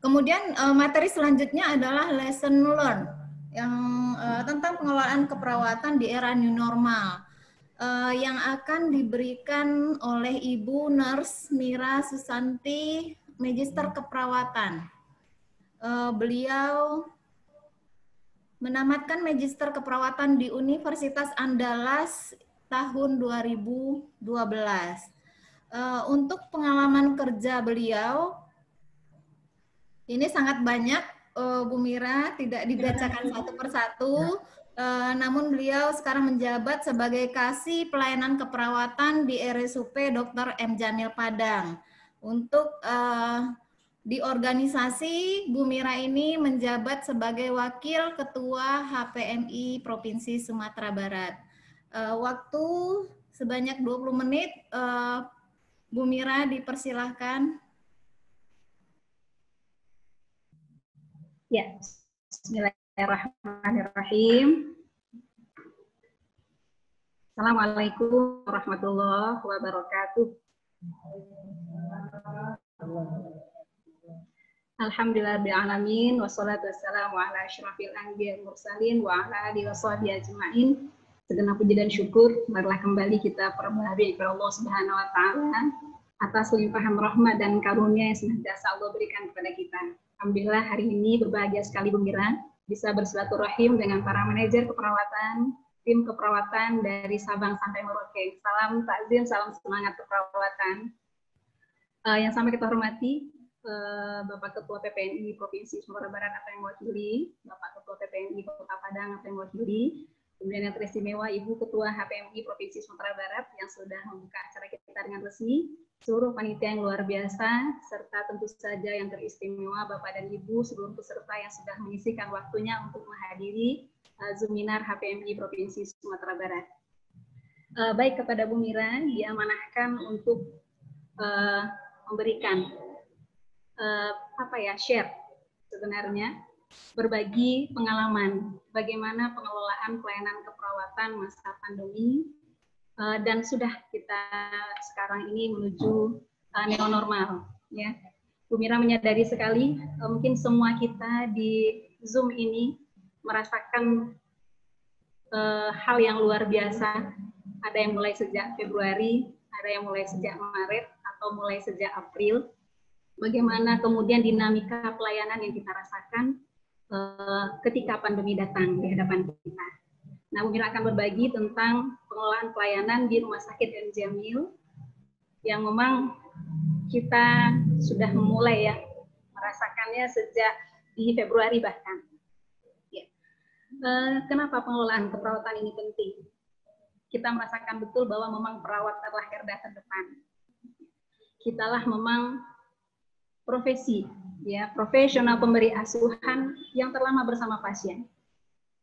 Kemudian materi selanjutnya adalah lesson learn yang tentang pengelolaan keperawatan di era new normal yang akan diberikan oleh Ibu Nurse Mira Susanti, Magister Keperawatan. Beliau menamatkan Magister Keperawatan di Universitas Andalas tahun 2012. Untuk pengalaman kerja beliau, ini sangat banyak, Bu Mira, tidak dibacakan satu persatu, namun beliau sekarang menjabat sebagai Kasih Pelayanan Keperawatan di RSUP Dr. M. Jamil Padang. Untuk di organisasi, Bu Mira ini menjabat sebagai Wakil Ketua HPMI Provinsi Sumatera Barat. Waktu sebanyak 20 menit, Bu Mira dipersilahkan. Ya, bismillahirrahmanirrahim. Assalamualaikum warahmatullahi wabarakatuh. Alhamdulillahirrahmanirrahim. Wassalatu wassalamu ala asyrafil anbiya wal mursalin wa ala alihi washabihi ajma'in. Segenap puji dan syukur marilah kembali kita permohonan kepada Allah Subhanahu wa taala atas limpahan rahmat dan karunia yang senantiasa Allah berikan kepada kita. Alhamdulillah hari ini berbahagia sekali Bu Mira bisa bersilaturahim dengan para manajer keperawatan, tim keperawatan dari Sabang sampai Merauke. Salam takzim, salam semangat keperawatan. Yang sama kita hormati Bapak Ketua PPNI Provinsi Sumatera Barat apa yang mewakili, Bapak Ketua PPNI Kota Padang apa yang mewakili, kemudian yang teristimewa Ibu Ketua HPMI Provinsi Sumatera Barat yang sudah membuka acara kita dengan resmi, seluruh panitia yang luar biasa, serta tentu saja yang teristimewa Bapak dan Ibu, seluruh peserta yang sudah menyisihkan waktunya untuk menghadiri Zoominar HPMI Provinsi Sumatera Barat. Baik, kepada Bu Mira, diamanahkan untuk memberikan share sebenarnya, berbagi pengalaman bagaimana pengelolaan pelayanan keperawatan masa pandemi. Dan sudah kita sekarang ini menuju new normal, ya. Bu Mira menyadari sekali, mungkin semua kita di Zoom ini merasakan hal yang luar biasa. Ada yang mulai sejak Februari, ada yang mulai sejak Maret, atau mulai sejak April. Bagaimana kemudian dinamika pelayanan yang kita rasakan ketika pandemi datang di hadapan kita. Nah, Bu Mira akan berbagi tentang pengelolaan pelayanan di Rumah Sakit M. Jamil yang memang kita sudah memulai ya merasakannya sejak di Februari bahkan. Ya. Kenapa pengelolaan keperawatan ini penting? Kita merasakan betul bahwa memang perawat adalah garda terdepan. Kitalah memang profesi, ya profesional pemberi asuhan yang terlama bersama pasien.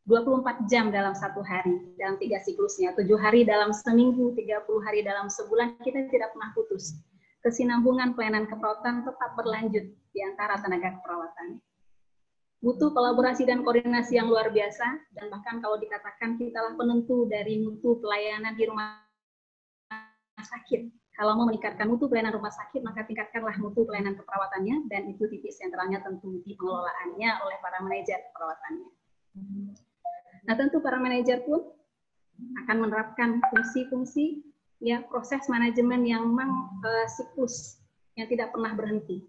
24 jam dalam satu hari, dalam 3 siklusnya, 7 hari dalam seminggu, 30 hari dalam sebulan, kita tidak pernah putus. Kesinambungan pelayanan keperawatan tetap berlanjut di antara tenaga keperawatan. Butuh kolaborasi dan koordinasi yang luar biasa, dan bahkan kalau dikatakan kitalah penentu dari mutu pelayanan di rumah sakit. Kalau mau meningkatkan mutu pelayanan rumah sakit, maka tingkatkanlah mutu pelayanan keperawatannya, dan itu titik sentralnya tentu di pengelolaannya oleh para manajer keperawatannya. Nah, tentu para manajer pun akan menerapkan fungsi-fungsi ya proses manajemen yang memang siklus yang tidak pernah berhenti.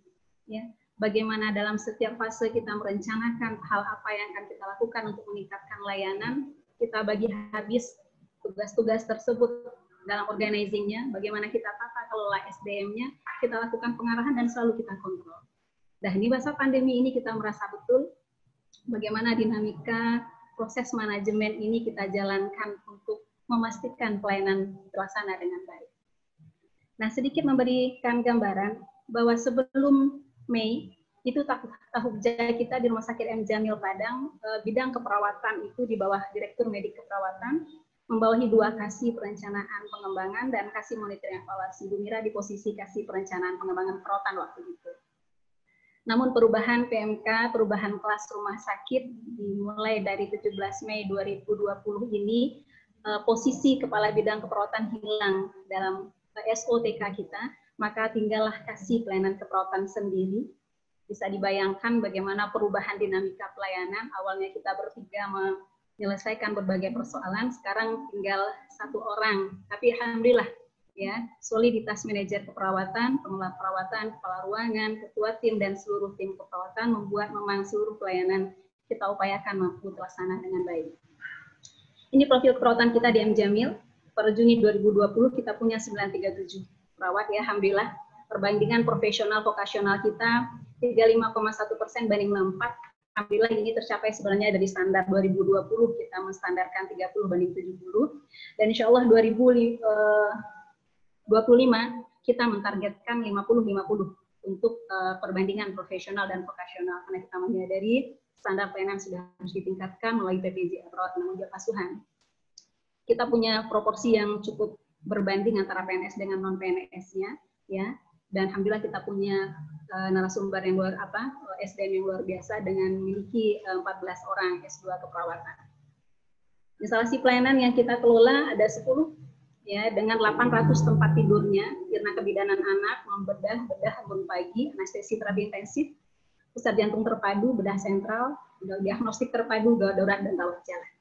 Ya, bagaimana dalam setiap fase kita merencanakan hal apa yang akan kita lakukan untuk meningkatkan layanan, kita bagi habis tugas-tugas tersebut dalam organizingnya, bagaimana kita tata kelola SDM-nya, kita lakukan pengarahan dan selalu kita kontrol. Nah, di masa pandemi ini kita merasa betul bagaimana dinamika proses manajemen ini kita jalankan untuk memastikan pelayanan terlaksana dengan baik. Nah, sedikit memberikan gambaran bahwa sebelum Mei, itu tahap kerja kita di Rumah Sakit M. Jamil Padang, bidang keperawatan itu di bawah Direktur Medik Keperawatan, membawahi 2 kasih perencanaan pengembangan dan kasih monitoring evaluasi. Bu Mira di posisi kasih perencanaan pengembangan keperawatan waktu itu. Namun perubahan PMK, perubahan kelas rumah sakit dimulai dari 17 Mei 2020 ini, posisi Kepala Bidang Keperawatan hilang dalam SOTK kita, maka tinggallah kasih pelayanan keperawatan sendiri. Di Bisa dibayangkan bagaimana perubahan dinamika pelayanan. Awalnya kita bertiga menyelesaikan berbagai persoalan, sekarang tinggal 1 orang. Tapi alhamdulillah, ya, soliditas manajer keperawatan, pengelola perawatan, kepala ruangan, ketua tim, dan seluruh tim keperawatan membuat memang seluruh pelayanan kita upayakan mampu terlaksana dengan baik. Ini profil keperawatan kita di M. Jamil. Per Juni 2020 kita punya 937 perawat, ya, alhamdulillah. Perbandingan profesional vokasional kita 35,1% banding 64. Alhamdulillah ini tercapai sebenarnya dari standar 2020, kita menstandarkan 30 banding 70. Dan insya Allah 2025 kita mentargetkan 50-50 untuk perbandingan profesional dan vokasional. Karena kita menyadari standar pelayanan sudah harus ditingkatkan melalui PPJ, perawat penanggung jawab asuhan. Kita punya proporsi yang cukup berbanding antara PNS dengan non-PNS-nya, ya. Dan alhamdulillah kita punya narasumber yang SDM yang luar biasa dengan memiliki 14 orang S2 keperawatan. Instalasi pelayanan yang kita kelola ada 10, ya, dengan 800 tempat tidurnya, Irna Kebidanan Anak, bedah bangun pagi, anestesi terapi intensif, pusat jantung terpadu, bedah sentral, diagnostik terpadu, gawat darurat, dan rawat jalan.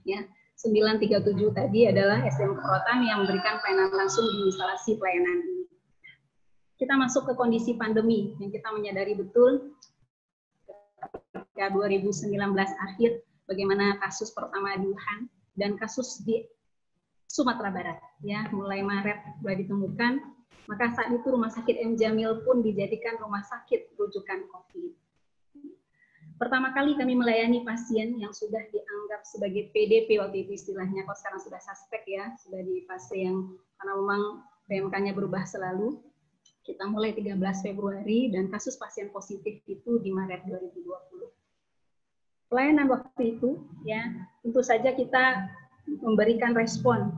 Ya, 937 tadi adalah SDM keperawatan yang memberikan pelayanan langsung di instalasi pelayanan ini. Kita masuk ke kondisi pandemi yang kita menyadari betul ketika 2019 akhir bagaimana kasus pertama di Wuhan dan kasus di Sumatera Barat, ya, mulai Maret mulai ditemukan, maka saat itu Rumah Sakit M. Jamil pun dijadikan rumah sakit rujukan COVID. Pertama kali kami melayani pasien yang sudah dianggap sebagai PDP waktu itu istilahnya, kalau sekarang sudah suspek, ya, sudah di fase yang karena memang PMK-nya berubah selalu. Kita mulai 13 Februari dan kasus pasien positif itu di Maret 2020. Pelayanan waktu itu, ya, tentu saja kita memberikan respon.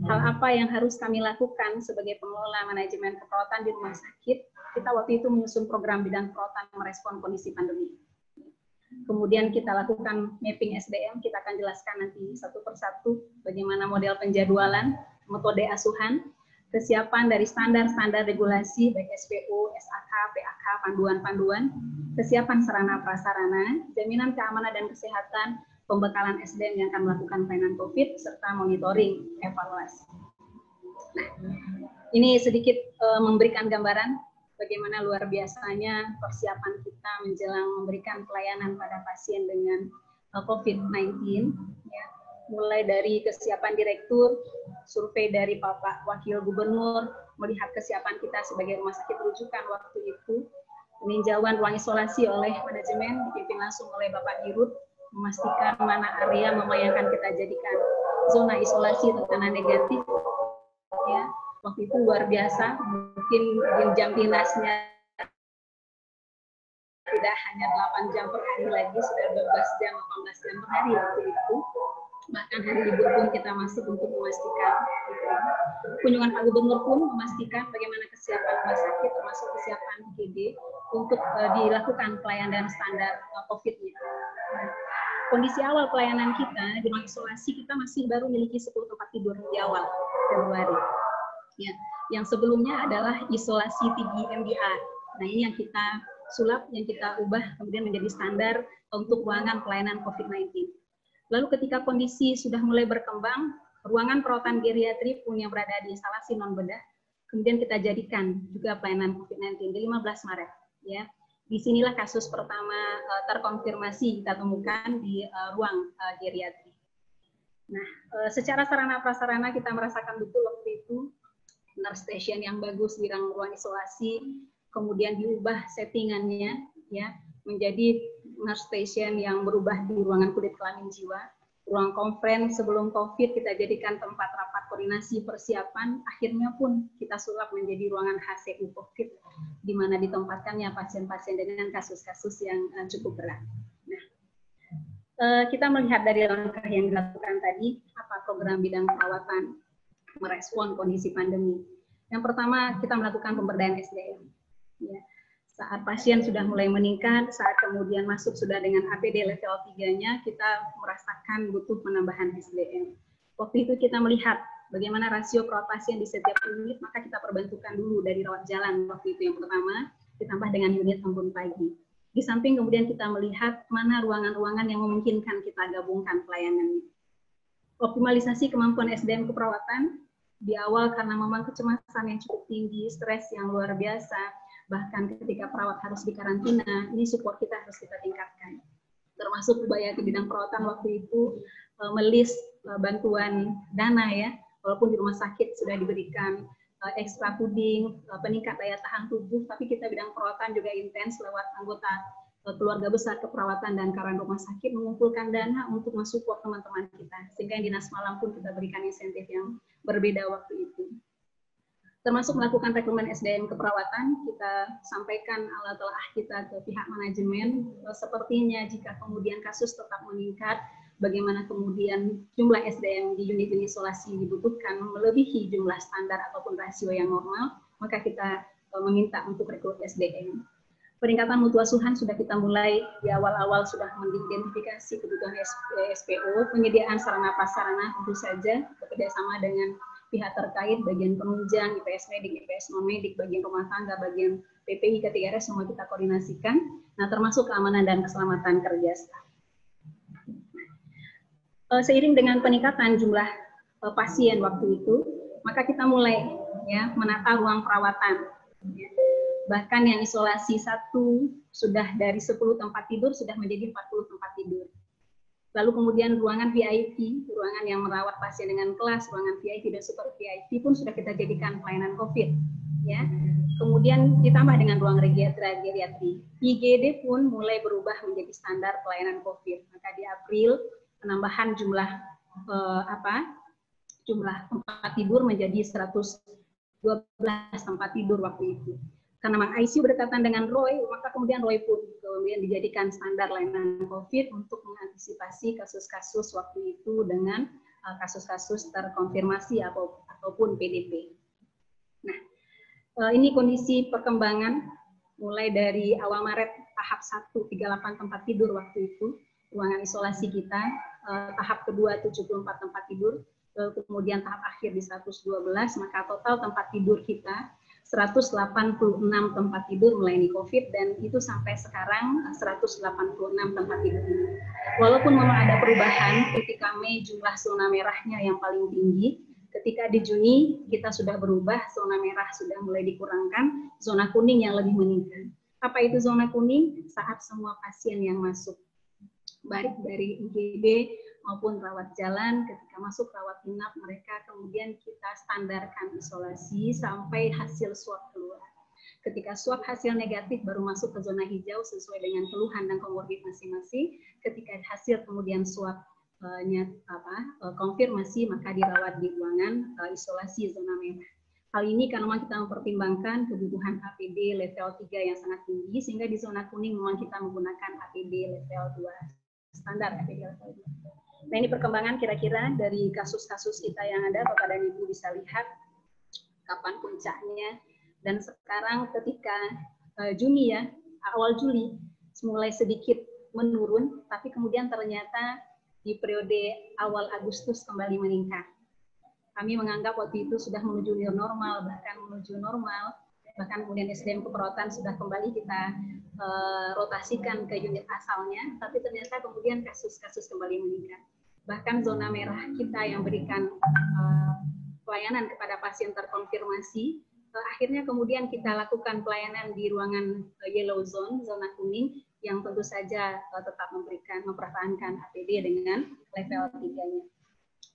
Hal apa yang harus kami lakukan sebagai pengelola manajemen keperawatan di rumah sakit? Kita waktu itu menyusun program bidang keperawatan merespon kondisi pandemi. Kemudian kita lakukan mapping SDM, kita akan jelaskan nanti satu persatu bagaimana model penjadwalan, metode asuhan, kesiapan dari standar-standar regulasi, baik SPO, SAK, PAK, panduan-panduan, kesiapan sarana-prasarana, jaminan keamanan dan kesehatan, pembekalan SDM yang akan melakukan pelayanan COVID, serta monitoring evaluasi. Nah, ini sedikit memberikan gambaran bagaimana luar biasanya persiapan kita menjelang memberikan pelayanan pada pasien dengan COVID-19, ya. Mulai dari kesiapan direktur, survei dari Bapak Wakil Gubernur, melihat kesiapan kita sebagai rumah sakit rujukan waktu itu, peninjauan ruang isolasi oleh manajemen, dipimpin langsung oleh Bapak Dirut, memastikan mana area membayangkan kita jadikan zona isolasi tekanan negatif. Ya, waktu itu luar biasa, mungkin jam dinasnya tidak hanya 8 jam per hari lagi, sudah 12 jam, 18 jam per hari waktu itu. Bahkan hari libur pun kita masuk untuk memastikan. Kunjungan Pak Gubernur pun memastikan bagaimana kesiapan rumah sakit, termasuk kesiapan IGD untuk dilakukan pelayanan standar COVID-nya. Nah, kondisi awal pelayanan kita di ruang isolasi kita masih baru memiliki 10 tempat tidur di awal Februari. Ya, yang sebelumnya adalah isolasi tinggi MDR. Nah, ini yang kita sulap, yang kita ubah kemudian menjadi standar untuk ruangan pelayanan COVID-19. Lalu ketika kondisi sudah mulai berkembang, ruangan perawatan geriatri pun yang berada di instalasi non-bedah, kemudian kita jadikan juga pelayanan COVID-19 di 15 Maret. Ya. Disinilah kasus pertama terkonfirmasi kita temukan di ruang geriatri. Nah, secara sarana prasarana kita merasakan betul waktu itu nurse station yang bagus di ruang isolasi, kemudian diubah settingannya, ya, menjadi nurse station yang berubah di ruangan kulit kelamin jiwa. Ruang conference sebelum COVID kita jadikan tempat rapat koordinasi persiapan, akhirnya pun kita sulap menjadi ruangan HCU COVID, di mana ditempatkannya pasien-pasien dengan kasus-kasus yang cukup berat. Nah, kita melihat dari langkah yang dilakukan tadi, apa program bidang perawatan merespon kondisi pandemi. Yang pertama, kita melakukan pemberdayaan SDM. Ya. Saat pasien sudah mulai meningkat, saat kemudian masuk sudah dengan APD level 3-nya, kita merasakan butuh penambahan SDM. Waktu itu kita melihat bagaimana rasio perawat pasien di setiap unit, maka kita perbantukan dulu dari rawat jalan waktu itu yang pertama. ditambah dengan unit embun pagi. Di samping kemudian kita melihat mana ruangan-ruangan yang memungkinkan kita gabungkan pelayanannya. Optimalisasi kemampuan SDM keperawatan di awal karena memang kecemasan yang cukup tinggi, stres yang luar biasa, bahkan ketika perawat harus dikarantina, ini support kita harus kita tingkatkan. Termasuk upaya di bidang perawatan waktu itu melis bantuan dana ya, walaupun di rumah sakit sudah diberikan ekstra puding, peningkat daya tahan tubuh, tapi kita bidang perawatan juga intens lewat anggota keluarga besar keperawatan dan karan rumah sakit mengumpulkan dana untuk mensupport teman-teman kita, sehingga yang dinas malam pun kita berikan insentif yang berbeda waktu itu. Termasuk melakukan rekrutmen SDM keperawatan, kita sampaikan alat telah kita ke pihak manajemen, sepertinya jika kemudian kasus tetap meningkat, bagaimana kemudian jumlah SDM di unit isolasi dibutuhkan melebihi jumlah standar ataupun rasio yang normal, maka kita meminta untuk rekrut SDM. Peningkatan mutu asuhan sudah kita mulai di awal-awal, sudah mengidentifikasi kebutuhan SPO, penyediaan sarana prasarana tentu saja bekerjasama dengan pihak terkait, bagian penunjang, IPS medik, IPS non medik, bagian rumah tangga, bagian PPI, K3RS, semua kita koordinasikan. Nah, termasuk keamanan dan keselamatan kerja staf. Seiring dengan peningkatan jumlah pasien waktu itu, maka kita mulai ya menata ruang perawatan. Bahkan yang isolasi 1 sudah dari 10 tempat tidur sudah menjadi 40 tempat tidur. Lalu kemudian ruangan VIP, ruangan yang merawat pasien dengan kelas, ruangan VIP dan super VIP pun sudah kita jadikan pelayanan COVID. Ya. Kemudian ditambah dengan ruang geriatri. IGD pun mulai berubah menjadi standar pelayanan COVID. Maka di April penambahan jumlah jumlah tempat tidur menjadi 112 tempat tidur waktu itu. Karena memang ICU berdekatan dengan ROI, maka kemudian ROI pun kemudian dijadikan standar layanan COVID untuk mengantisipasi kasus-kasus waktu itu dengan kasus-kasus terkonfirmasi ataupun PDP. Nah, ini kondisi perkembangan mulai dari awal Maret tahap 1, 38 tempat tidur waktu itu, ruangan isolasi kita, tahap kedua 74 tempat tidur, kemudian tahap akhir di 112, maka total tempat tidur kita 186 tempat tidur melayani COVID, dan itu sampai sekarang 186 tempat tidur. Walaupun memang ada perubahan, ketika Mei jumlah zona merahnya yang paling tinggi, ketika di Juni kita sudah berubah, zona merah sudah mulai dikurangkan, zona kuning yang lebih meningkat. Apa itu zona kuning? Saat semua pasien yang masuk, baik dari IGD maupun rawat jalan, ketika masuk rawat inap, mereka kemudian kita standarkan isolasi sampai hasil swab keluar. Ketika swab hasil negatif baru masuk ke zona hijau sesuai dengan keluhan dan komorbid masing-masing. Ketika hasil kemudian swabnya konfirmasi, maka dirawat di ruangan isolasi zona merah. Hal ini karena kita mempertimbangkan kebutuhan APD level 3 yang sangat tinggi, sehingga di zona kuning memang kita menggunakan APD level 2, standar APD level 2. Nah, ini perkembangan kira-kira dari kasus-kasus kita yang ada, Bapak dan Ibu bisa lihat kapan puncaknya. Dan sekarang ketika Juni ya, awal Juli, mulai sedikit menurun, tapi kemudian ternyata di periode awal Agustus kembali meningkat. Kami menganggap waktu itu sudah menuju new normal, bahkan menuju normal, bahkan kemudian SDM keperawatan sudah kembali kita rotasikan ke unit asalnya, tapi ternyata kemudian kasus-kasus kembali meningkat. Bahkan zona merah kita yang berikan pelayanan kepada pasien terkonfirmasi, akhirnya kemudian kita lakukan pelayanan di ruangan yellow zone, zona kuning, yang tentu saja tetap mempertahankan APD dengan level 3-nya.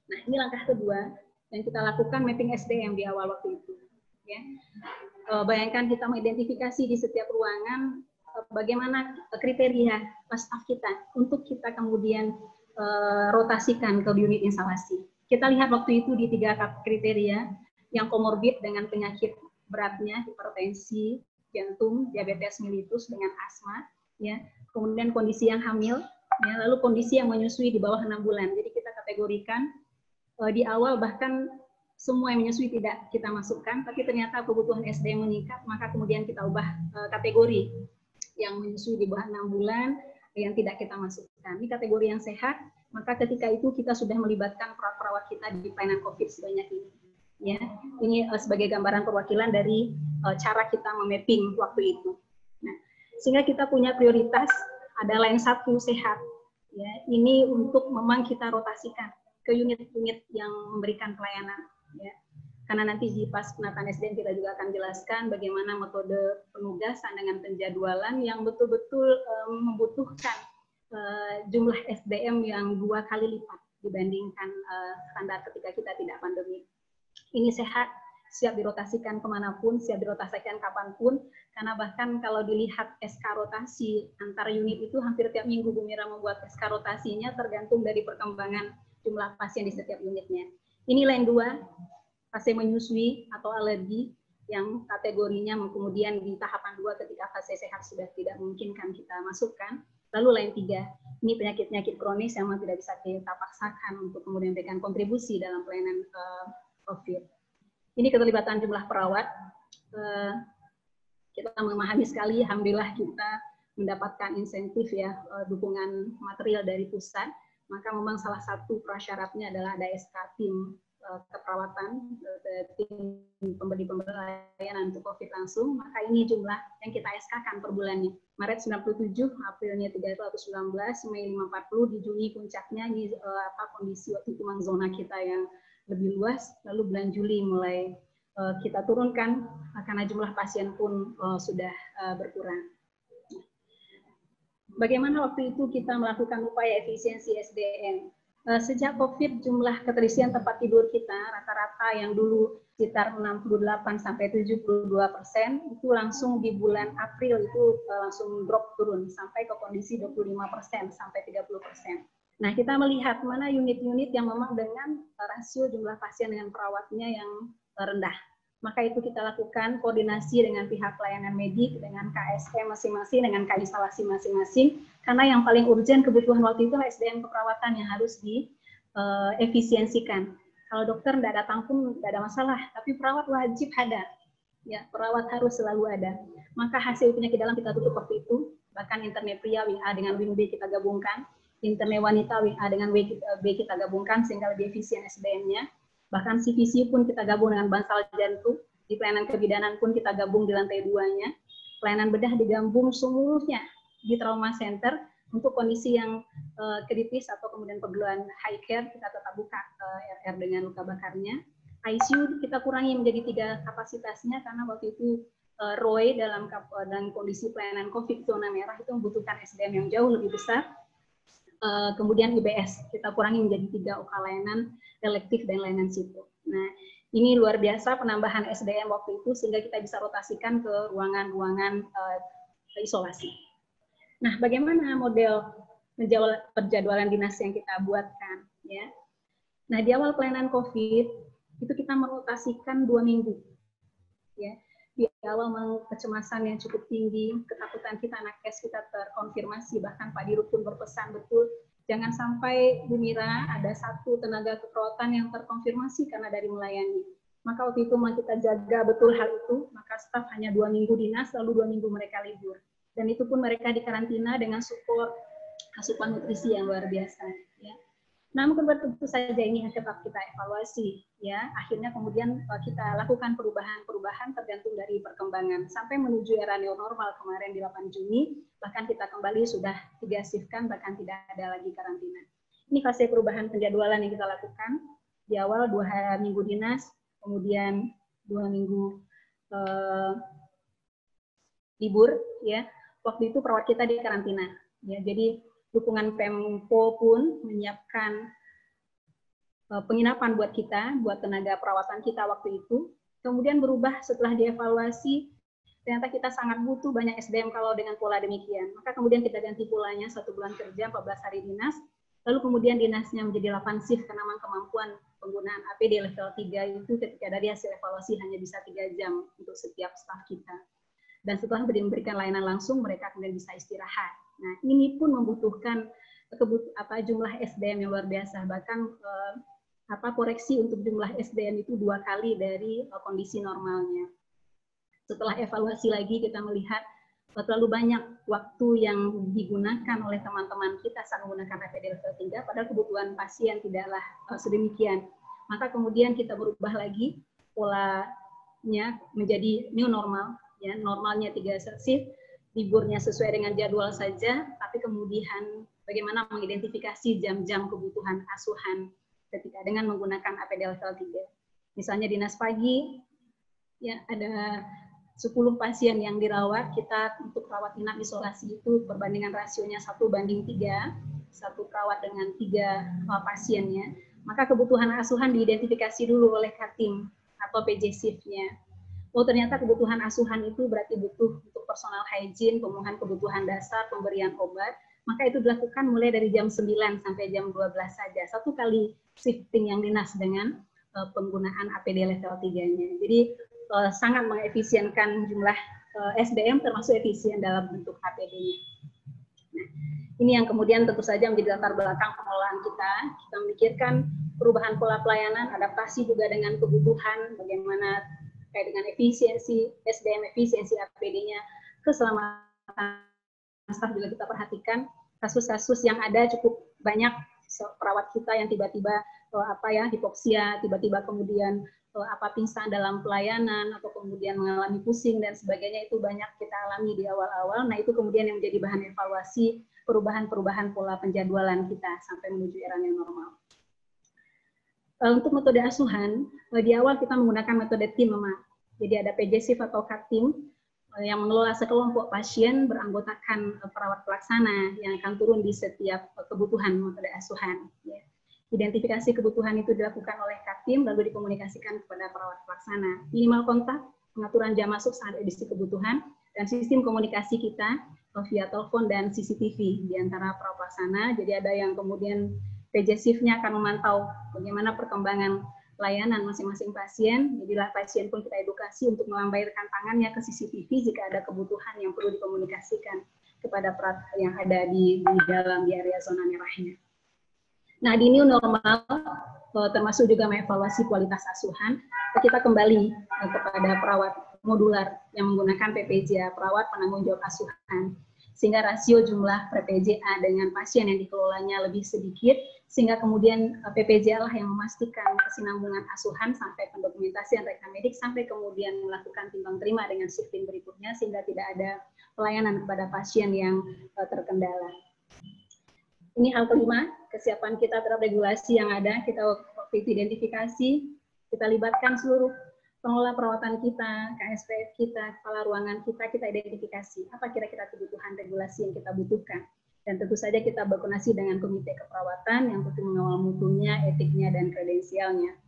Nah, ini langkah kedua yang kita lakukan, mapping SDM di awal waktu itu. Ya. Bayangkan kita mengidentifikasi di setiap ruangan bagaimana kriteria staf kita untuk kita kemudian rotasikan ke unit instalasi. Kita lihat waktu itu di 3 kriteria, yang komorbid dengan penyakit beratnya, hipertensi, jantung, diabetes mellitus dengan asma, ya. Kemudian kondisi yang hamil, ya, lalu kondisi yang menyusui di bawah 6 bulan. Jadi kita kategorikan di awal bahkan semua yang menyusui tidak kita masukkan, tapi ternyata kebutuhan SDM meningkat, maka kemudian kita ubah kategori yang menyusui di bawah 6 bulan, yang tidak kita masukkan. Ini kategori yang sehat, maka ketika itu kita sudah melibatkan perawat-perawat kita di pelayanan COVID sebanyak ini. Ya, ini sebagai gambaran perwakilan dari cara kita memapping waktu itu. Sehingga kita punya prioritas ada line 1 sehat. Ya, ini untuk memang kita rotasikan ke unit-unit yang memberikan pelayanan. Ya. Karena nanti di pas penataan SDM kita juga akan jelaskan bagaimana metode penugasan dengan penjadwalan yang betul-betul membutuhkan jumlah SDM yang 2 kali lipat dibandingkan standar ketika kita tidak pandemi. Ini sehat, siap dirotasikan kemanapun, siap dirotasikan kapanpun, karena bahkan kalau dilihat SK rotasi antar unit itu hampir tiap minggu Bu Mira membuat SK rotasinya tergantung dari perkembangan jumlah pasien di setiap unitnya. Ini line 2, pasien menyusui atau alergi yang kategorinya kemudian di tahapan 2 ketika fase sehat sudah tidak memungkinkan kita masukkan. Lalu line 3, ini penyakit-penyakit kronis yang memang tidak bisa kita paksakan untuk kemudian memberikan kontribusi dalam pelayanan COVID. Ini keterlibatan jumlah perawat. Kita memahami sekali, alhamdulillah kita mendapatkan insentif ya, dukungan material dari pusat. Maka memang salah satu prasyaratnya adalah ada SK tim keperawatan, tim pemberi pelayanan untuk COVID langsung, maka ini jumlah yang kita SK-kan per bulannya. Maret 97, Aprilnya 319, Mei 540, di Juni puncaknya di kondisi waktu itu memang zona kita yang lebih luas, lalu bulan Juli mulai kita turunkan karena jumlah pasien pun sudah berkurang. Bagaimana waktu itu kita melakukan upaya efisiensi SDM? Sejak COVID, jumlah keterisian tempat tidur kita rata-rata yang dulu sekitar 68-72%, itu langsung di bulan April itu langsung drop turun sampai ke kondisi 25% sampai 30%. Nah, kita melihat mana unit-unit yang memang dengan rasio jumlah pasien dengan perawatnya yang rendah. Maka itu kita lakukan koordinasi dengan pihak pelayanan medik, dengan KSP masing-masing, dengan instalasi masing-masing, karena yang paling urgent kebutuhan waktu itu SDM keperawatan yang harus diefisiensikan. Kalau dokter tidak datang pun tidak ada masalah, tapi perawat wajib ada. Ya, perawat harus selalu ada. Maka hasil penyakit dalam kita tutup waktu itu, bahkan internet pria WA dengan wing B kita gabungkan, internet wanita WA dengan B kita gabungkan sehingga lebih efisien SDM-nya. Bahkan CVC pun kita gabung dengan bansal jantung, di pelayanan kebidanan pun kita gabung di lantai 2-nya, pelayanan bedah digabung seluruhnya di trauma center, untuk kondisi yang kritis atau kemudian pergeluan high care, kita tetap buka RR dengan luka bakarnya. ICU kita kurangi menjadi 3 kapasitasnya, karena waktu itu ROI dalam kondisi pelayanan COVID zona merah itu membutuhkan SDM yang jauh lebih besar. Kemudian IBS kita kurangi menjadi 3 OK layanan elektif dan layanan sipil. Nah, ini luar biasa penambahan SDM waktu itu sehingga kita bisa rotasikan ke ruangan-ruangan isolasi. Nah, bagaimana model perjadwalan dinas yang kita buatkan? Ya. Nah, di awal pelayanan COVID itu kita merotasikan 2 minggu. Ya. Di awal kecemasan yang cukup tinggi, ketakutan kita, nakes kita terkonfirmasi, bahkan Pak Dirut pun berpesan betul, jangan sampai Bu Mira ada 1 tenaga keperawatan yang terkonfirmasi karena dari melayani. Maka waktu itu kita jaga betul hal itu, maka staf hanya 2 minggu dinas, lalu 2 minggu mereka libur. Dan itu pun mereka dikarantina dengan support asupan nutrisi yang luar biasa. Ya. Namun tentu saja ini tetap kita evaluasi, ya. Akhirnya kemudian kita lakukan perubahan-perubahan tergantung dari perkembangan sampai menuju era new normal kemarin di 8 Juni, bahkan kita kembali sudah 3 shift-kan, bahkan tidak ada lagi karantina. Ini fase perubahan penjadwalan yang kita lakukan di awal 2 minggu dinas, kemudian 2 minggu libur, ya. Waktu itu perawat kita di karantina, ya. Jadi dukungan Pemko pun menyiapkan penginapan buat kita, buat tenaga perawatan kita waktu itu. Kemudian berubah setelah dievaluasi, ternyata kita sangat butuh banyak SDM kalau dengan pola demikian. Maka kemudian kita ganti polanya 1 bulan kerja, 14 hari dinas, lalu kemudian dinasnya menjadi 8 shift karena memang kemampuan penggunaan APD level 3 itu ketika dari hasil evaluasi hanya bisa 3 jam untuk setiap staf kita. Dan setelah memberikan layanan langsung, mereka kemudian bisa istirahat. Nah, ini pun membutuhkan jumlah SDM yang luar biasa. Bahkan koreksi untuk jumlah SDM itu 2 kali dari kondisi normalnya. Setelah evaluasi lagi kita melihat terlalu banyak waktu yang digunakan oleh teman-teman kita saat menggunakan APD level 3, padahal kebutuhan pasien tidaklah sedemikian. Maka kemudian kita berubah lagi polanya menjadi new normal. Ya, normalnya 3 shift, liburnya sesuai dengan jadwal saja, tapi kemudian bagaimana mengidentifikasi jam-jam kebutuhan asuhan ketika dengan menggunakan APD level 3. Misalnya dinas pagi, ya ada 10 pasien yang dirawat, kita untuk rawat inap isolasi itu perbandingan rasionya 1:3, satu perawat dengan 3 pasiennya, maka kebutuhan asuhan diidentifikasi dulu oleh Katim atau PJ Shift-nya. Oh ternyata kebutuhan asuhan itu berarti butuh untuk personal hygiene, pemenuhan kebutuhan dasar, pemberian obat, maka itu dilakukan mulai dari jam 9 sampai jam 12 saja, satu kali shifting yang dinas dengan penggunaan APD level 3-nya. Jadi sangat mengefisienkan jumlah SDM termasuk efisien dalam bentuk APD-nya. Nah, ini yang kemudian tentu saja menjadi latar belakang pengelolaan kita. Kita memikirkan perubahan pola pelayanan, adaptasi juga dengan kebutuhan, bagaimana terkait dengan efisiensi SDM, efisiensi APD-nya, keselamatan staff juga kita perhatikan. Kasus-kasus yang ada cukup banyak perawat kita yang tiba-tiba hipoksia, tiba-tiba kemudian pingsan dalam pelayanan atau kemudian mengalami pusing dan sebagainya, itu banyak kita alami di awal-awal. Nah itu kemudian yang menjadi bahan evaluasi perubahan-perubahan pola penjadwalan kita sampai menuju era yang normal. Untuk metode asuhan, di awal kita menggunakan metode tim memang. Jadi ada PJ Shift atau Katim yang mengelola sekelompok pasien beranggotakan perawat pelaksana yang akan turun di setiap kebutuhan metode asuhan. Identifikasi kebutuhan itu dilakukan oleh Katim lalu dikomunikasikan kepada perawat pelaksana. Minimal kontak, pengaturan jam masuk saat edisi kebutuhan, dan sistem komunikasi kita via telepon dan CCTV di antara perawat pelaksana. Jadi ada yang kemudian PJ Shift-nya akan memantau bagaimana perkembangan layanan masing-masing pasien. Jadi pasien pun kita edukasi untuk melambaikan tangannya ke CCTV jika ada kebutuhan yang perlu dikomunikasikan kepada perawat yang ada di dalam di area zona merahnya. Nah di new normal termasuk juga mengevaluasi kualitas asuhan, kita kembali kepada perawat modular yang menggunakan PPJA, perawat penanggung jawab asuhan, sehingga rasio jumlah PPJA dengan pasien yang dikelolanya lebih sedikit, sehingga kemudian PPJA lah yang memastikan kesinambungan asuhan sampai pendokumentasian rekam medik, sampai kemudian melakukan timbang terima dengan shifting berikutnya, sehingga tidak ada pelayanan kepada pasien yang terkendala. Ini hal kelima, kesiapan kita terhadap regulasi yang ada. Kita waktu itu identifikasi, kita libatkan seluruh pengelola perawatan kita, KSPF kita, kepala ruangan kita identifikasi apa kira-kira kebutuhan regulasi yang kita butuhkan. Dan tentu saja kita berkoordinasi dengan komite keperawatan yang tentu mengawal mutunya, etiknya, dan kredensialnya.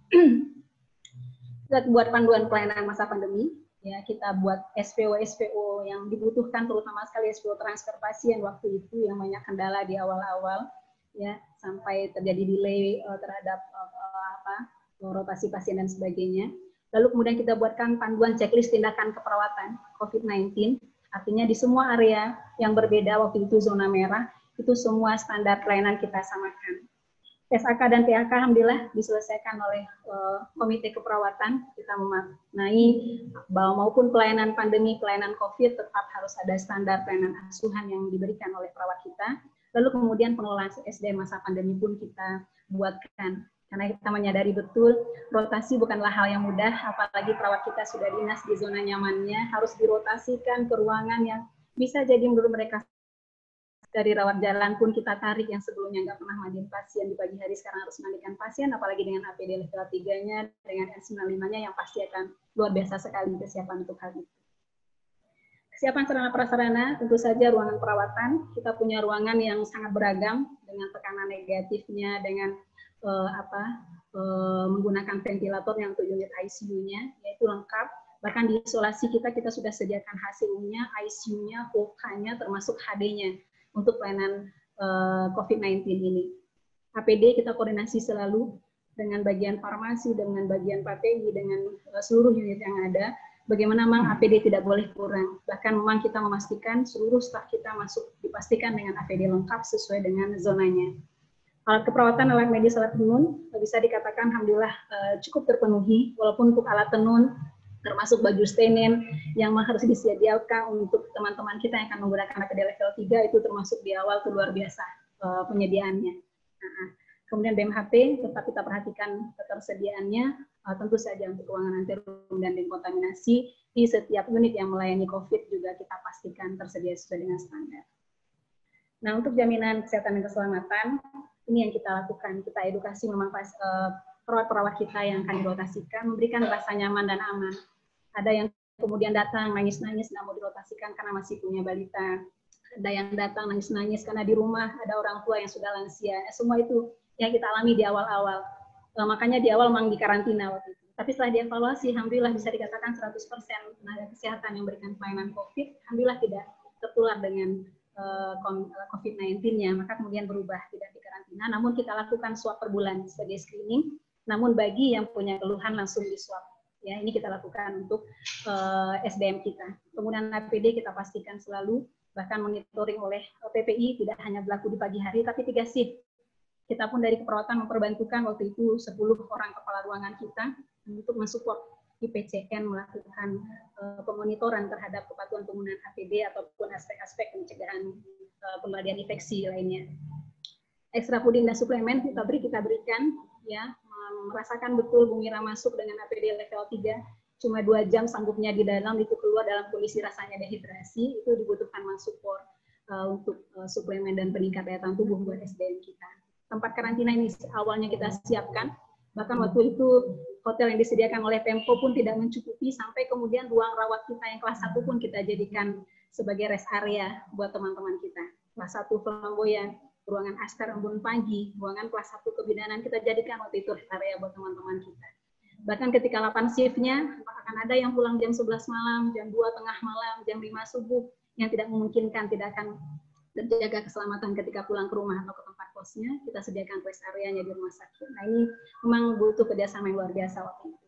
Kita buat panduan pelayanan masa pandemi, ya kita buat SPO yang dibutuhkan, terutama sekali SPO transfer pasien waktu itu yang banyak kendala di awal-awal, ya sampai terjadi delay terhadap rotasi pasien dan sebagainya. Lalu kemudian kita buatkan panduan checklist tindakan keperawatan COVID-19, artinya di semua area yang berbeda waktu itu zona merah, itu semua standar pelayanan kita samakan. SAK dan PAK alhamdulillah diselesaikan oleh komite keperawatan. Kita memaknai bahwa maupun pelayanan pandemi, pelayanan COVID tetap harus ada standar pelayanan asuhan yang diberikan oleh perawat kita. Lalu kemudian pengelolaan SDM masa pandemi pun kita buatkan. Karena kita menyadari betul rotasi bukanlah hal yang mudah, apalagi perawat kita sudah dinas di zona nyamannya, harus dirotasikan ke ruangan yang bisa jadi menurut mereka dari rawat jalan pun kita tarik yang sebelumnya nggak pernah mandiin pasien di pagi hari, sekarang harus mandikan pasien, apalagi dengan APD level 3-nya, dengan N95-nya yang pasti akan luar biasa sekali kesiapan untuk hal itu. Kesiapan sarana prasarana, tentu saja ruangan perawatan, kita punya ruangan yang sangat beragam, dengan tekanan negatifnya, dengan menggunakan ventilator yang untuk unit ICU-nya, yaitu lengkap. Bahkan di isolasi kita sudah sediakan HCU-nya, ICU-nya, OK-nya, termasuk HD-nya untuk pelayanan COVID-19 ini. APD kita koordinasi selalu dengan bagian farmasi, dengan bagian PPI, dengan seluruh unit yang ada. Bagaimana memang APD tidak boleh kurang. Bahkan memang kita memastikan seluruh staf kita masuk dipastikan dengan APD lengkap sesuai dengan zonanya. Alat keperawatan, alat medis, alat tenun bisa dikatakan alhamdulillah cukup terpenuhi, walaupun untuk alat tenun termasuk baju stenen yang harus disediakan untuk teman-teman kita yang akan menggunakan APD level 3 itu termasuk di awal itu luar biasa penyediaannya. Kemudian BMHP tetap kita perhatikan ketersediaannya, tentu saja untuk ruangan antirum dan dekontaminasi, di setiap unit yang melayani COVID juga kita pastikan tersedia sesuai dengan standar. Nah, untuk jaminan kesehatan dan keselamatan, ini yang kita lakukan. Kita edukasi memang perawat-perawat kita yang akan dirotasikan, memberikan rasa nyaman dan aman. Ada yang kemudian datang nangis-nangis, nggak mau dirotasikan karena masih punya balita. Ada yang datang nangis-nangis karena di rumah ada orang tua yang sudah lansia. Semua itu yang kita alami di awal-awal. Makanya di awal memang dikarantina waktu itu. Tapi setelah dievaluasi, alhamdulillah bisa dikatakan 100% tenaga kesehatan yang memberikan pelayanan COVID, alhamdulillah tidak tertular dengan COVID-19-nya, maka kemudian berubah, tidak dikarantina, namun kita lakukan swab per bulan sebagai screening, namun bagi yang punya keluhan langsung di swab. Ya, ini kita lakukan untuk SDM kita. Kemudian APD kita pastikan selalu, bahkan monitoring oleh PPI, tidak hanya berlaku di pagi hari, tapi 3 shift. Kita pun dari keperawatan memperbantukan waktu itu 10 orang kepala ruangan kita untuk mensupport IPCN melakukan pemonitoran terhadap kepatuhan penggunaan APD ataupun aspek-aspek pencegahan pengendalian infeksi lainnya. Ekstra puding dan suplemen kita berikan, ya, merasakan betul Bu Mira masuk dengan APD level 3, cuma 2 jam sanggupnya di dalam, itu keluar dalam kondisi rasanya dehidrasi, itu dibutuhkan mensupport untuk suplemen dan peningkat daya tahan tubuh buat SDM kita. Tempat karantina ini awalnya kita siapkan, bahkan waktu itu hotel yang disediakan oleh Pemko pun tidak mencukupi, sampai kemudian ruang rawat kita yang kelas 1 pun kita jadikan sebagai rest area buat teman-teman kita. Kelas 1 Flamboyan, ruangan Askar Embun Pagi, ruangan kelas 1 kebidanan kita jadikan waktu itu rest area buat teman-teman kita. Bahkan ketika 8 shift-nya, akan ada yang pulang jam 11 malam, jam 2 tengah malam, jam 5 subuh, yang tidak memungkinkan, tidak akan terjaga keselamatan ketika pulang ke rumah atau ke tempat kosnya, kita sediakan rest area-nya di rumah sakit. Nah, ini memang butuh kerjasama yang luar biasa waktu itu.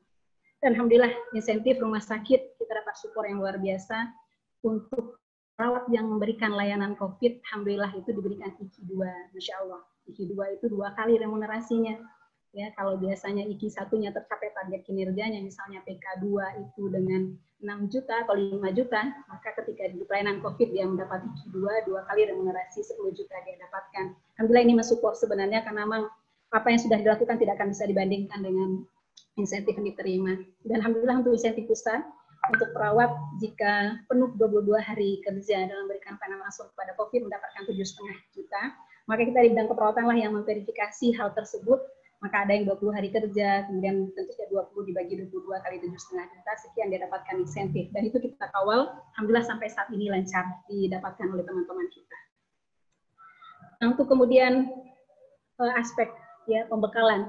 Dan alhamdulillah, insentif rumah sakit, kita dapat support yang luar biasa untuk perawat yang memberikan layanan COVID, alhamdulillah itu diberikan IKI 2, Masya Allah. IKI 2 itu 2 kali remunerasinya. Ya, kalau biasanya IKI 1-nya tercapai target kinerjanya, misalnya PK2 itu dengan 6 juta atau 5 juta, maka ketika di pelayanan COVID dia mendapat IKI 2 kali remunerasi 10 juta dia dapatkan. Alhamdulillah ini mensupport sebenarnya, karena memang apa yang sudah dilakukan tidak akan bisa dibandingkan dengan insentif yang diterima. Dan alhamdulillah untuk insentif pusat, untuk perawat jika penuh 22 hari kerja dalam memberikan pelayanan langsung kepada COVID mendapatkan 7,5 juta, maka kita di bidang keperawatan lah yang memverifikasi hal tersebut. Maka ada yang 20 hari kerja, kemudian tentunya 20 dibagi 22 kali 7,5 juta, sekian dia dapatkan insentif. Dan itu kita kawal, alhamdulillah sampai saat ini lancar didapatkan oleh teman-teman kita. Nah, untuk kemudian aspek ya pembekalan,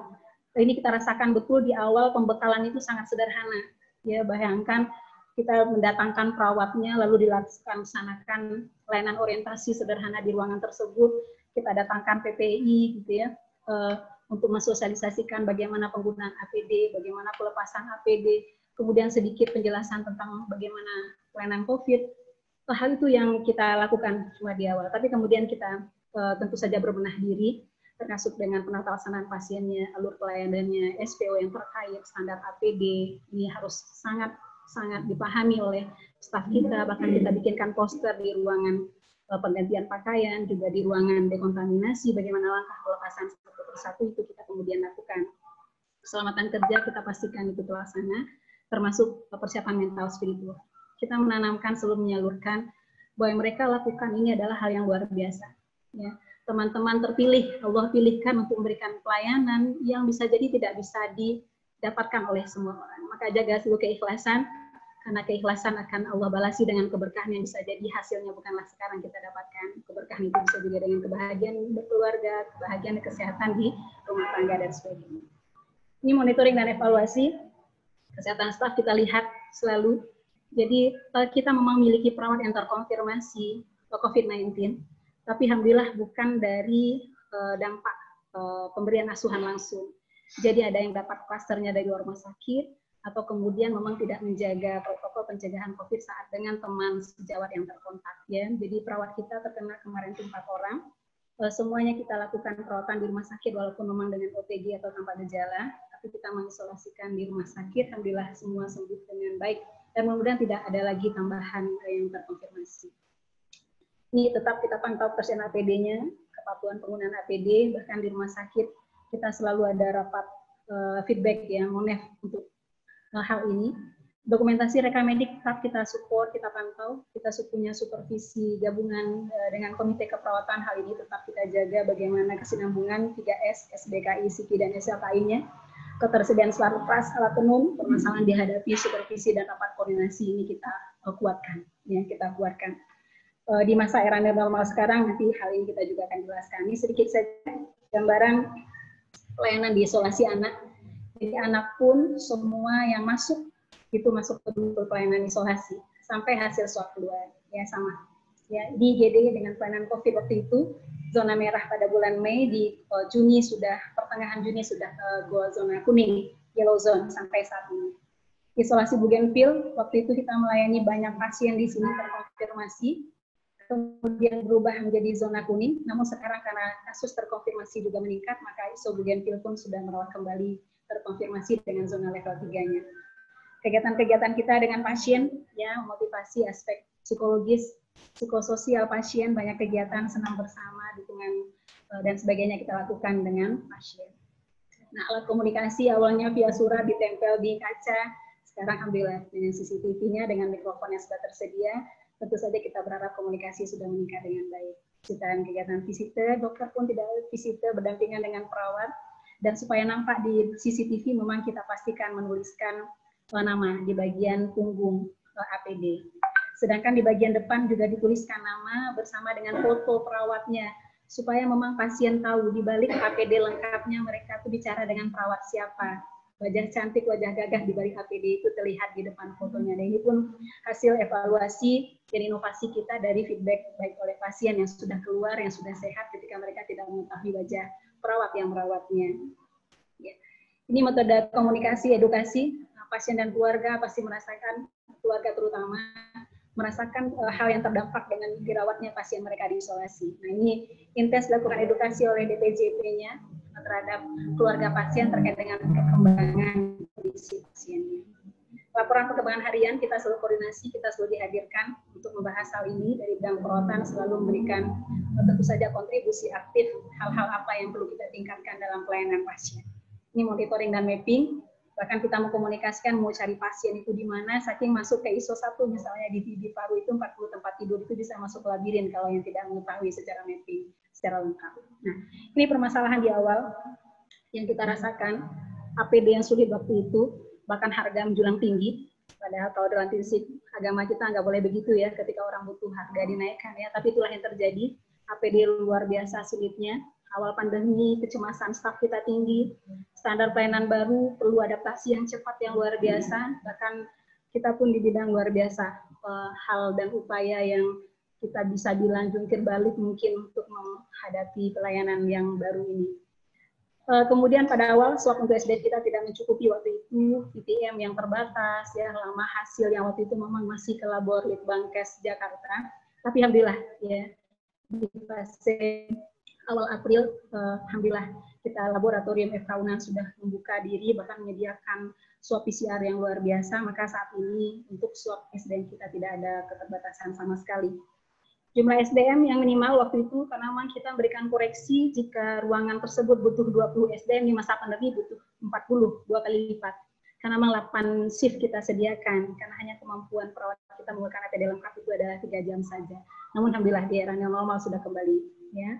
ini kita rasakan betul di awal pembekalan itu sangat sederhana. Ya, bayangkan kita mendatangkan perawatnya, lalu dilaksanakan layanan orientasi sederhana di ruangan tersebut, kita datangkan PPI gitu ya, untuk mensosialisasikan bagaimana penggunaan APD, bagaimana pelepasan APD, kemudian sedikit penjelasan tentang bagaimana pelayanan COVID. Hal itu yang kita lakukan cuma di awal, tapi kemudian kita tentu saja berbenah diri, termasuk dengan penata laksanaan pasiennya, alur pelayanannya, SPO yang terkait, standar APD, ini harus sangat dipahami oleh staf kita, bahkan kita bikinkan poster di ruangan penggantian pakaian, juga di ruangan dekontaminasi, bagaimana langkah pelepasan satu persatu itu kita kemudian lakukan. Keselamatan kerja kita pastikan itu terlaksana, termasuk persiapan mental spiritual. Kita menanamkan sebelum menyalurkan bahwa yang mereka lakukan ini adalah hal yang luar biasa. Ya, teman-teman terpilih, Allah pilihkan untuk memberikan pelayanan yang bisa jadi tidak bisa didapatkan oleh semua orang. Maka jaga seluruh keikhlasan, karena keikhlasan akan Allah balasi dengan keberkahan yang bisa jadi hasilnya bukanlah sekarang kita dapatkan. Keberkahan itu bisa juga dengan kebahagiaan berkeluarga, kebahagiaan dan kesehatan di rumah tangga dan sebagainya. Ini monitoring dan evaluasi kesehatan staf kita lihat selalu. Jadi kita memang memiliki perawat yang terkonfirmasi COVID-19, tapi alhamdulillah bukan dari dampak pemberian asuhan langsung. Jadi ada yang dapat klasternya dari rumah sakit, atau kemudian memang tidak menjaga protokol pencegahan COVID saat dengan teman sejawat yang terkontak. Ya. Jadi perawat kita terkena kemarin 4 orang. Semuanya kita lakukan perawatan di rumah sakit walaupun memang dengan OTG atau tanpa gejala, tapi kita mengisolasikan di rumah sakit. Alhamdulillah semua sembuh dengan baik dan mudah-mudahan tidak ada lagi tambahan yang terkonfirmasi. Ini tetap kita pantau persen APD-nya, kepatuhan penggunaan APD, bahkan di rumah sakit kita selalu ada rapat feedback ya, MONEF untuk hal ini. Dokumentasi rekamedik tetap kita support, kita pantau, kita punya supervisi gabungan dengan Komite Keperawatan. Hal ini tetap kita jaga bagaimana kesinambungan 3S, SBKI, SIKI, dan SLKI-nya, ketersediaan sarpras, alat tenun, permasalahan dihadapi, supervisi dan rapat koordinasi ini kita kuatkan, ya kita kuatkan. Di masa era normal sekarang nanti hal ini kita juga akan jelaskan. Ini sedikit saja gambaran pelayanan di isolasi anak. Jadi anak pun semua yang masuk itu masuk ke pelayanan isolasi sampai hasil swab keluar, ya sama. Ya, di IGD dengan pelayanan COVID waktu itu zona merah pada bulan Mei, di Juni sudah pertengahan Juni sudah go zona kuning, yellow zone sampai saat ini. Isolasi Bougainville waktu itu kita melayani banyak pasien di sini terkonfirmasi, kemudian berubah menjadi zona kuning. Namun sekarang karena kasus terkonfirmasi juga meningkat, maka ISO Bougainville pun sudah merawat kembali terkonfirmasi dengan zona level 3-nya. Kegiatan-kegiatan kita dengan pasien, ya, motivasi aspek psikologis, psikososial pasien, banyak kegiatan senam bersama, dukungan dan sebagainya kita lakukan dengan pasien. Nah, alat komunikasi awalnya via surat ditempel di kaca, sekarang alhamdulillah dengan CCTV-nya, dengan mikrofon yang sudah tersedia, tentu saja kita berharap komunikasi sudah meningkat dengan baik. Dan kegiatan visitor, dokter pun tidak visitor berdampingan dengan perawat, dan supaya nampak di CCTV memang kita pastikan menuliskan nama di bagian punggung APD. Sedangkan di bagian depan juga dituliskan nama bersama dengan foto perawatnya, supaya memang pasien tahu di balik APD lengkapnya mereka itu bicara dengan perawat siapa. Wajah cantik, wajah gagah di balik APD itu terlihat di depan fotonya. Dan ini pun hasil evaluasi dan inovasi kita dari feedback baik oleh pasien yang sudah keluar, yang sudah sehat ketika mereka tidak mengetahui wajah perawat yang merawatnya. Ya. Ini metode komunikasi, edukasi. Pasien dan keluarga pasti merasakan, keluarga terutama, merasakan hal yang terdampak dengan dirawatnya pasien mereka di isolasi. Nah, ini intens dilakukan edukasi oleh DPJP-nya terhadap keluarga pasien terkait dengan perkembangan kondisi pasiennya. Laporan perkembangan harian kita selalu koordinasi, kita selalu dihadirkan untuk membahas hal ini. Dari bidang perawatan selalu memberikan tentu saja kontribusi aktif hal-hal apa yang perlu kita tingkatkan dalam pelayanan pasien. Ini monitoring dan mapping. Bahkan kita mengkomunikasikan mau cari pasien itu di mana, saking masuk ke ISO 1 misalnya di Paru itu 40 tempat tidur itu bisa masuk labirin kalau yang tidak mengetahui secara mapping secara lengkap. Nah, ini permasalahan di awal yang kita rasakan, APD yang sulit waktu itu, bahkan harga menjulang tinggi, padahal kalau dalam prinsip agama kita nggak boleh begitu ya, ketika orang butuh harga dinaikkan ya, tapi itulah yang terjadi, APD luar biasa sulitnya. Awal pandemi, kecemasan staf kita tinggi, standar pelayanan baru, perlu adaptasi yang cepat yang luar biasa, bahkan kita pun di bidang luar biasa, hal dan upaya yang kita bisa bilang jungkir balik mungkin untuk menghadapi pelayanan yang baru ini. Kemudian pada awal swab untuk SDM kita tidak mencukupi waktu itu, PTM yang terbatas, ya lama hasil yang waktu itu memang masih ke labor Litbangkes Jakarta, tapi alhamdulillah ya di fase awal April, alhamdulillah kita laboratorium FK Unan sudah membuka diri, bahkan menyediakan swab PCR yang luar biasa, maka saat ini untuk swab SDM kita tidak ada keterbatasan sama sekali. Jumlah SDM yang minimal waktu itu, karena memang kita memberikan koreksi jika ruangan tersebut butuh 20 SDM, di masa pandemi butuh 40, 2 kali lipat. Karena memang 8 shift kita sediakan, karena hanya kemampuan perawat kita menggunakan APD lengkap itu adalah 3 jam saja. Namun alhamdulillah di era normal sudah kembali. Ya.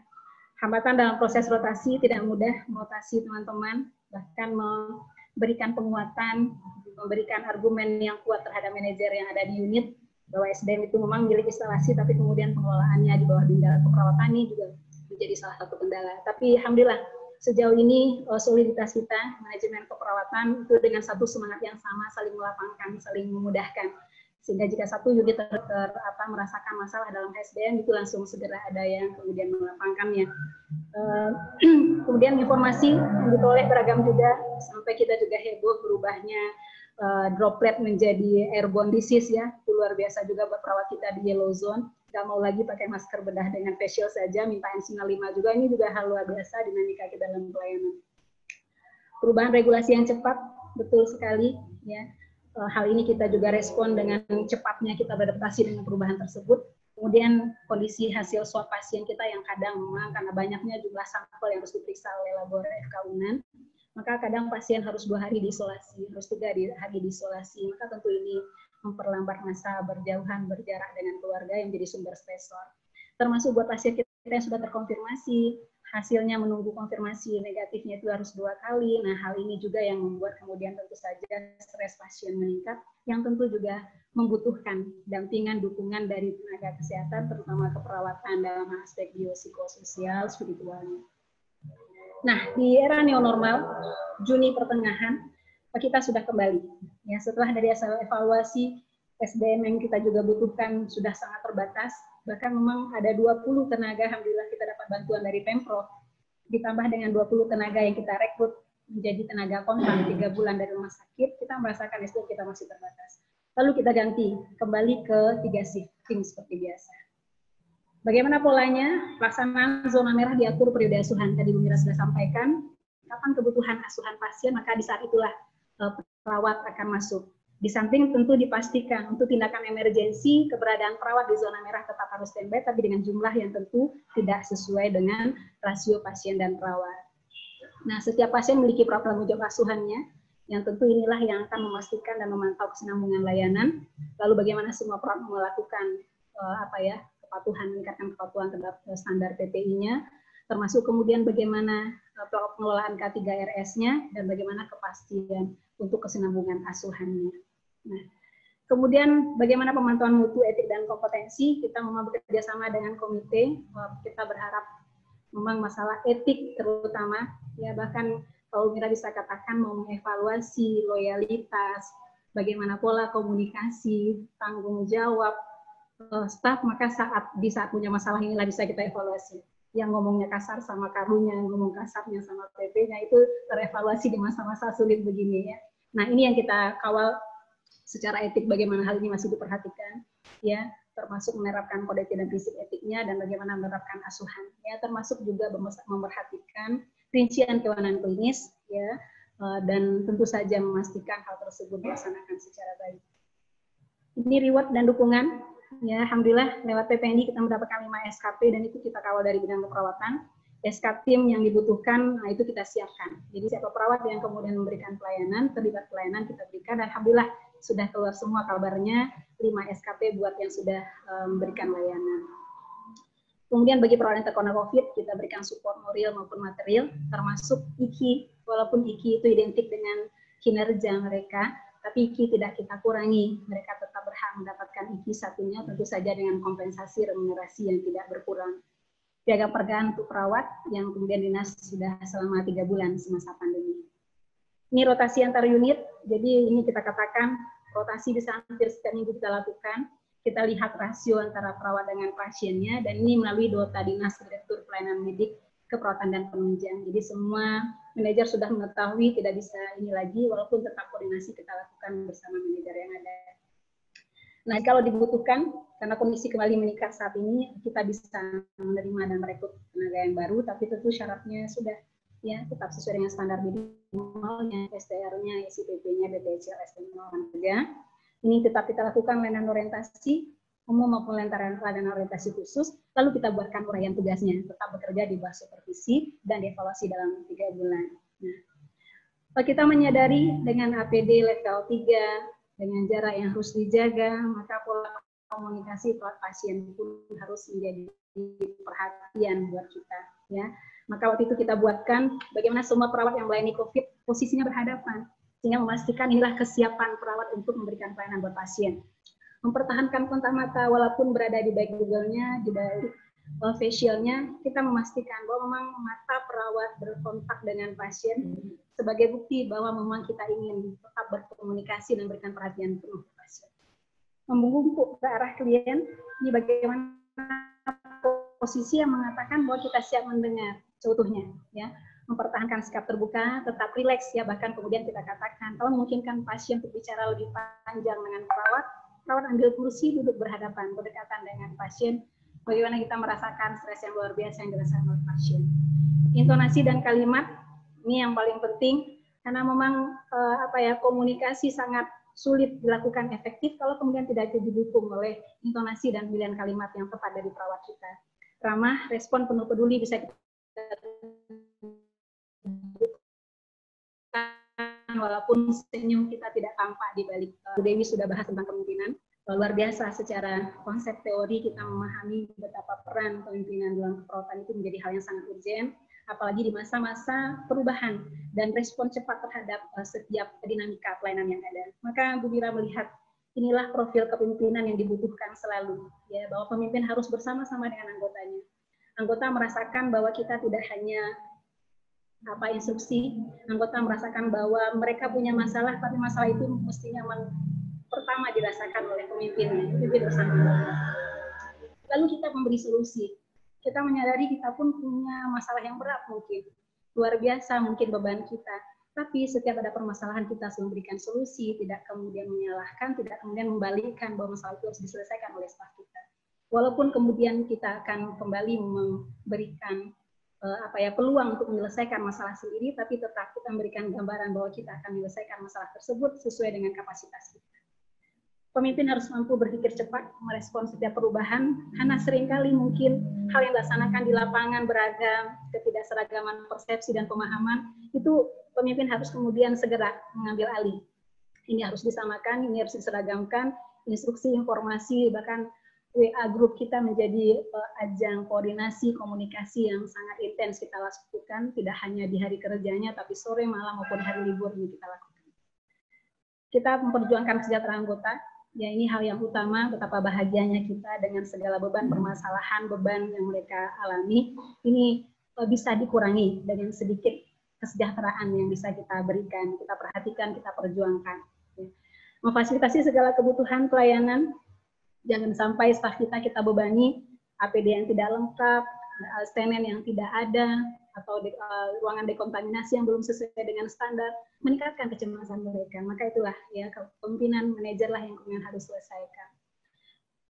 Hambatan dalam proses rotasi, tidak mudah merotasi teman-teman, bahkan memberikan penguatan, memberikan argumen yang kuat terhadap manajer yang ada di unit, bahwa SDM itu memang milik instalasi, tapi kemudian pengelolaannya di bawah bidang keperawatan ini juga menjadi salah satu kendala. Tapi alhamdulillah, sejauh ini soliditas kita, manajemen keperawatan, itu dengan satu semangat yang sama, saling melapangkan, saling memudahkan. Sehingga jika satu unit merasakan masalah dalam SDM, itu langsung segera ada yang kemudian melapangkannya. Kemudian informasi yang diperoleh beragam juga, sampai kita juga heboh berubahnya droplet menjadi airborne disease ya, itu luar biasa juga buat perawat kita di yellow zone. Nggak mau lagi pakai masker bedah dengan face shield saja, minta N95 juga, ini juga hal luar biasa dinamika kita dalam pelayanan. Perubahan regulasi yang cepat, betul sekali ya. Hal ini kita juga respon dengan cepatnya kita beradaptasi dengan perubahan tersebut. Kemudian kondisi hasil swab pasien kita yang kadang memang karena banyaknya jumlah sampel yang harus diperiksa oleh labor FK Unan, maka kadang pasien harus 2 hari diisolasi, harus 3 hari diisolasi, maka tentu ini memperlambat masa berjauhan, berjarak dengan keluarga yang jadi sumber stresor. Termasuk buat pasien kita yang sudah terkonfirmasi, hasilnya menunggu konfirmasi negatifnya itu harus 2 kali. Nah, hal ini juga yang membuat kemudian tentu saja stres pasien meningkat, yang tentu juga membutuhkan dampingan, dukungan dari tenaga kesehatan, terutama keperawatan dalam aspek biopsikososial, spiritualnya. Nah, di era new normal, Juni pertengahan, kita sudah kembali. Ya, setelah dari hasil evaluasi, SDM yang kita juga butuhkan sudah sangat terbatas, bahkan memang ada 20 tenaga, alhamdulillah kita dapat bantuan dari Pemprov, ditambah dengan 20 tenaga yang kita rekrut menjadi tenaga kontrak 3 bulan dari rumah sakit, kita merasakan SDM kita masih terbatas. Lalu kita ganti, kembali ke 3 shifting seperti biasa. Bagaimana polanya? Pelaksanaan zona merah diatur periode asuhan. Tadi Bu Mira sudah sampaikan, kapan kebutuhan asuhan pasien, maka di saat itulah perawat akan masuk. Di samping tentu dipastikan untuk tindakan emergensi, keberadaan perawat di zona merah tetap harus standby, tapi dengan jumlah yang tentu tidak sesuai dengan rasio pasien dan perawat. Nah, setiap pasien memiliki perawat tanggung jawab asuhannya, yang tentu inilah yang akan memastikan dan memantau kesinambungan layanan. Lalu bagaimana semua perawat melakukan kepatuhan, meningkatkan kepatuhan terhadap standar PPI-nya, termasuk kemudian bagaimana pengelolaan K3RS-nya dan bagaimana kepastian untuk kesinambungan asuhannya. Nah, kemudian bagaimana pemantauan mutu, etik, dan kompetensi, kita memang bekerja sama dengan komite, kita berharap memang masalah etik terutama, ya bahkan kalau Mira bisa katakan mau mengevaluasi loyalitas, bagaimana pola komunikasi, tanggung jawab staf, maka di saat punya masalah inilah bisa kita evaluasi. Yang ngomongnya kasar sama karunya, yang ngomong kasarnya sama PP-nya itu terevaluasi di masa-masa sulit begini ya. Nah, ini yang kita kawal secara etik, bagaimana hal ini masih diperhatikan, ya, termasuk menerapkan kode etik dan prinsip etiknya dan bagaimana menerapkan asuhan, ya, termasuk juga memperhatikan rincian kewenangan klinis, ya, dan tentu saja memastikan hal tersebut dilaksanakan secara baik. Ini reward dan dukungan, ya, alhamdulillah lewat PPNI kita mendapatkan 5 SKP dan itu kita kawal dari bidang keperawatan. SK tim yang dibutuhkan, nah itu kita siapkan. Jadi siapa perawat yang kemudian memberikan pelayanan, terlibat pelayanan kita berikan, dan alhamdulillah sudah keluar semua kabarnya, 5 SKP buat yang sudah memberikan layanan. Kemudian bagi perawat yang terkena COVID, kita berikan support moral maupun material, termasuk IKI, walaupun IKI itu identik dengan kinerja mereka, tapi IKI tidak kita kurangi, mereka tetap berhak mendapatkan IKI satunya, tentu saja dengan kompensasi remunerasi yang tidak berkurang. Piagam pergaan untuk perawat yang kemudian dinas sudah selama 3 bulan semasa pandemi. Ini rotasi antar unit, jadi ini kita katakan rotasi bisa hampir setiap minggu kita lakukan. Kita lihat rasio antara perawat dengan pasiennya, dan ini melalui Dota Dinas Direktur Pelayanan Medik Keperawatan dan Penunjang. Jadi semua manajer sudah mengetahui, tidak bisa ini lagi, walaupun tetap koordinasi kita lakukan bersama manajer yang ada. Nah, kalau dibutuhkan, karena kondisi kembali meningkat saat ini, kita bisa menerima dan merekrut tenaga yang baru, tapi tentu syaratnya sudah ya tetap sesuai dengan standar minimalnya, SDR-nya, SIPP-nya, BPJS, dan olahraga. Ini tetap kita lakukan layanan orientasi umum maupun layanan orientasi khusus, lalu kita buatkan uraian tugasnya, tetap bekerja di bawah supervisi dan dievaluasi dalam 3 bulan. Nah, kita menyadari dengan APD level 3, dengan jarak yang harus dijaga, maka pola komunikasi perawat pasien pun harus menjadi perhatian buat kita. Ya, maka waktu itu kita buatkan bagaimana semua perawat yang melayani COVID posisinya berhadapan, sehingga memastikan inilah kesiapan perawat untuk memberikan pelayanan buat pasien. Mempertahankan kontak mata walaupun berada di baik Google-nya, di baik facial-nya, kita memastikan bahwa memang mata perawat berkontak dengan pasien sebagai bukti bahwa memang kita ingin tetap berkomunikasi dan berikan perhatian penuh ke pasien. Membungkuk ke arah klien, ini bagaimana posisi yang mengatakan bahwa kita siap mendengar seutuhnya, ya. Mempertahankan sikap terbuka, tetap rileks, ya, bahkan kemudian kita katakan kalau memungkinkan pasien untuk bicara lebih panjang dengan perawat ambil kursi, duduk berhadapan, berdekatan dengan pasien. Bagaimana kita merasakan stres yang luar biasa yang dirasakan oleh pasien. Intonasi dan kalimat ini yang paling penting, karena memang komunikasi sangat sulit dilakukan efektif kalau kemudian tidak didukung oleh intonasi dan pilihan kalimat yang tepat dari perawat kita. Ramah, respon penuh peduli bisa kita walaupun senyum kita tidak tampak di balik. Bu Dewi sudah bahas tentang kepemimpinan. Luar biasa secara konsep teori kita memahami betapa peran kepemimpinan dalam keperawatan itu menjadi hal yang sangat urgent, apalagi di masa-masa perubahan dan respon cepat terhadap setiap dinamika pelayanan yang ada. Maka Bu Mira melihat inilah profil kepemimpinan yang dibutuhkan selalu, ya, bahwa pemimpin harus bersama-sama dengan anggotanya. Anggota merasakan bahwa kita tidak hanya instruksi, anggota merasakan bahwa mereka punya masalah, tapi masalah itu mestinya pertama dirasakan oleh pemimpinnya, itu bersama. Lalu kita memberi solusi. Kita menyadari kita pun punya masalah yang berat mungkin, luar biasa mungkin beban kita. Tapi setiap ada permasalahan kita harus memberikan solusi, tidak kemudian menyalahkan, tidak kemudian membalikkan bahwa masalah itu harus diselesaikan oleh staf kita. Walaupun kemudian kita akan kembali memberikan peluang untuk menyelesaikan masalah sendiri, tapi tetap kita memberikan gambaran bahwa kita akan menyelesaikan masalah tersebut sesuai dengan kapasitas kita. Pemimpin harus mampu berpikir cepat, merespons setiap perubahan, karena seringkali mungkin hal yang dilaksanakan di lapangan beragam, ketidakseragaman persepsi dan pemahaman, itu pemimpin harus kemudian segera mengambil alih. Ini harus disamakan, ini harus diseragamkan, instruksi, informasi, bahkan WA grup kita menjadi ajang koordinasi, komunikasi yang sangat intens kita lakukan, tidak hanya di hari kerjanya, tapi sore, malam, maupun hari libur ini kita lakukan. Kita memperjuangkan kesejahteraan anggota. Ya, ini hal yang utama, betapa bahagianya kita dengan segala beban permasalahan, beban yang mereka alami, ini bisa dikurangi dengan sedikit kesejahteraan yang bisa kita berikan, kita perhatikan, kita perjuangkan. Ya. Memfasilitasi segala kebutuhan pelayanan, jangan sampai staf kita bebani, APD yang tidak lengkap, stenen yang tidak ada, atau ruangan dekontaminasi yang belum sesuai dengan standar, meningkatkan kecemasan mereka. Maka itulah ya kepemimpinan manajer lah yang kemudian harus selesaikan.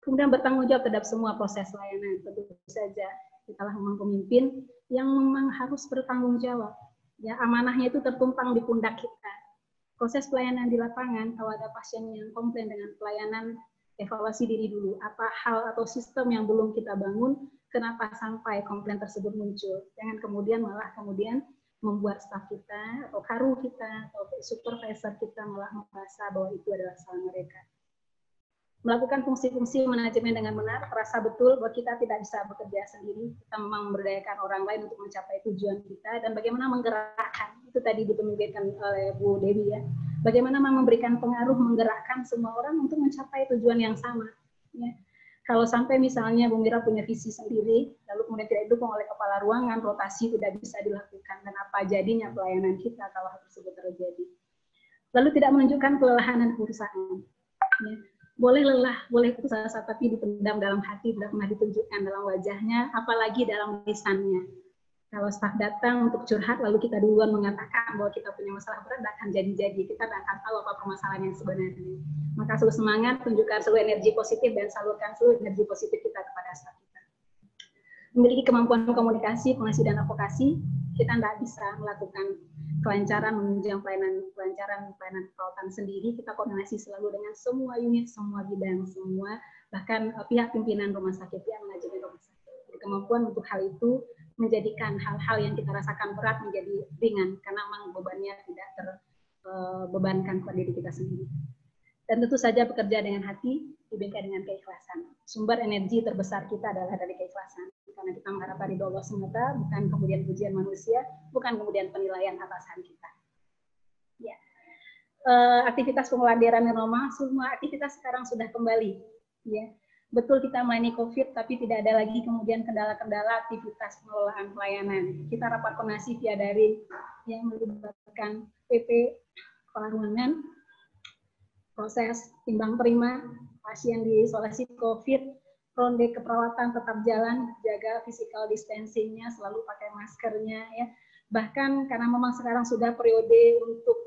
Kemudian bertanggung jawab terhadap semua proses layanan. Tentu saja kita lah memang pemimpin yang memang harus bertanggung jawab. Ya, amanahnya itu tertumpang di pundak kita. Proses pelayanan di lapangan, kalau ada pasien yang komplain dengan pelayanan, evaluasi diri dulu. Apa hal atau sistem yang belum kita bangun, kenapa sampai komplain tersebut muncul. Jangan kemudian malah membuat staf kita, atau karu kita, atau supervisor kita malah merasa bahwa itu adalah salah mereka. Melakukan fungsi-fungsi manajemen dengan benar, terasa betul bahwa kita tidak bisa bekerja sendiri, kita memang memberdayakan orang lain untuk mencapai tujuan kita, dan bagaimana menggerakkan, itu tadi dipemimpinkan oleh Bu Dewi ya, bagaimana memberikan pengaruh, menggerakkan semua orang untuk mencapai tujuan yang sama. Ya. Kalau sampai misalnya Bu Mira punya visi sendiri, lalu kemudian tidak didukung oleh kepala ruangan, rotasi tidak bisa dilakukan, dan apa jadinya pelayanan kita kalau hal tersebut terjadi. Lalu tidak menunjukkan kelelahan dan perusahaan. Ya. Boleh lelah, boleh putus asa, tapi dipendam dalam hati, tidak pernah ditunjukkan dalam wajahnya, apalagi dalam lisannya. Kalau staf datang untuk curhat, lalu kita duluan mengatakan bahwa kita punya masalah berat, tidak akan jadi-jadi. Kita tidak akan tahu apa permasalahan yang sebenarnya. Maka selalu semangat, tunjukkan seluruh energi positif, dan salurkan seluruh energi positif kita kepada staf kita. Memiliki kemampuan komunikasi, pengasihan, dan advokasi, kita tidak bisa melakukan kelancaran, menunjang pelayanan perawatan sendiri. Kita koordinasi selalu dengan semua unit, semua bidang, semua, bahkan pihak pimpinan rumah sakit, pihak manajemen rumah sakit. Jadi, kemampuan untuk hal itu menjadikan hal-hal yang kita rasakan berat menjadi ringan, karena memang bebannya tidak terbebankan kepada diri kita sendiri. Dan tentu saja bekerja dengan hati, dibingkai dengan keikhlasan. Sumber energi terbesar kita adalah dari keikhlasan. Karena kita mengharapkan ridho Allah semata, bukan kemudian pujian manusia, bukan kemudian penilaian atasan kita. Ya. Aktivitas pengelolaan daerah normal, semua aktivitas sekarang sudah kembali. Ya. Betul kita melayani COVID, tapi tidak ada lagi kemudian kendala-kendala aktivitas pengelolaan pelayanan. Kita rapat koordinasi via daring yang melibatkan PP, kepala ruangan, proses timbang terima, pasien diisolasi COVID, ronde keperawatan tetap jalan, jaga physical distancing-nya, selalu pakai maskernya. Ya. Bahkan karena memang sekarang sudah periode untuk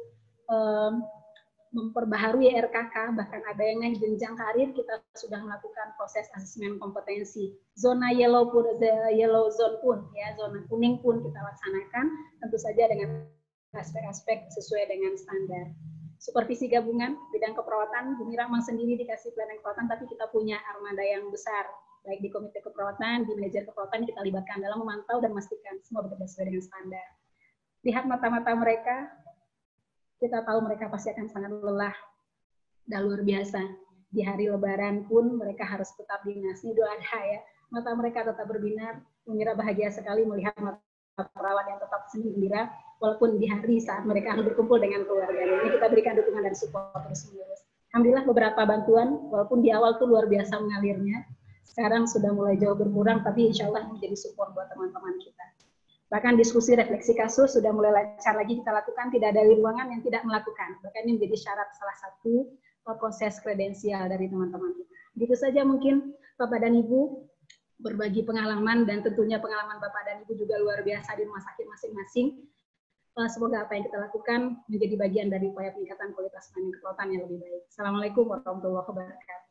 memperbaharui RKK, bahkan ada yang naik jenjang karir, kita sudah melakukan proses asesmen kompetensi. Zona yellow pun, yellow zone pun, ya, zona kuning pun kita laksanakan, tentu saja dengan aspek-aspek sesuai dengan standar. Supervisi gabungan, bidang keperawatan, Bu Mira memang sendiri dikasih pelayanan keperawatan, tapi kita punya armada yang besar, baik di komite keperawatan, di manajer keperawatan, kita libatkan dalam memantau dan memastikan semua bekerja sesuai dengan standar. Lihat mata-mata mereka, kita tahu mereka pasti akan sangat lelah dan luar biasa. Di hari Lebaran pun mereka harus tetap dinas. Ini Idul Adha ya. Mata mereka tetap berbinar. Mira bahagia sekali melihat mata perawat yang tetap senyum gembira walaupun di hari saat mereka harus berkumpul dengan keluarga. Ini kita berikan dukungan dan support terus menerus. Alhamdulillah beberapa bantuan walaupun di awal tuh luar biasa mengalirnya. Sekarang sudah mulai jauh berkurang, tapi insya Allah menjadi support buat teman-teman kita. Bahkan diskusi refleksi kasus sudah mulai lancar lagi kita lakukan, tidak ada ruangan yang tidak melakukan. Bahkan ini menjadi syarat salah satu proses kredensial dari teman-teman kita. Gitu saja mungkin Bapak dan Ibu berbagi pengalaman, dan tentunya pengalaman Bapak dan Ibu juga luar biasa di rumah sakit masing-masing. Semoga apa yang kita lakukan menjadi bagian dari upaya peningkatan kualitas pelayanan keperawatan yang lebih baik. Assalamualaikum warahmatullahi wabarakatuh.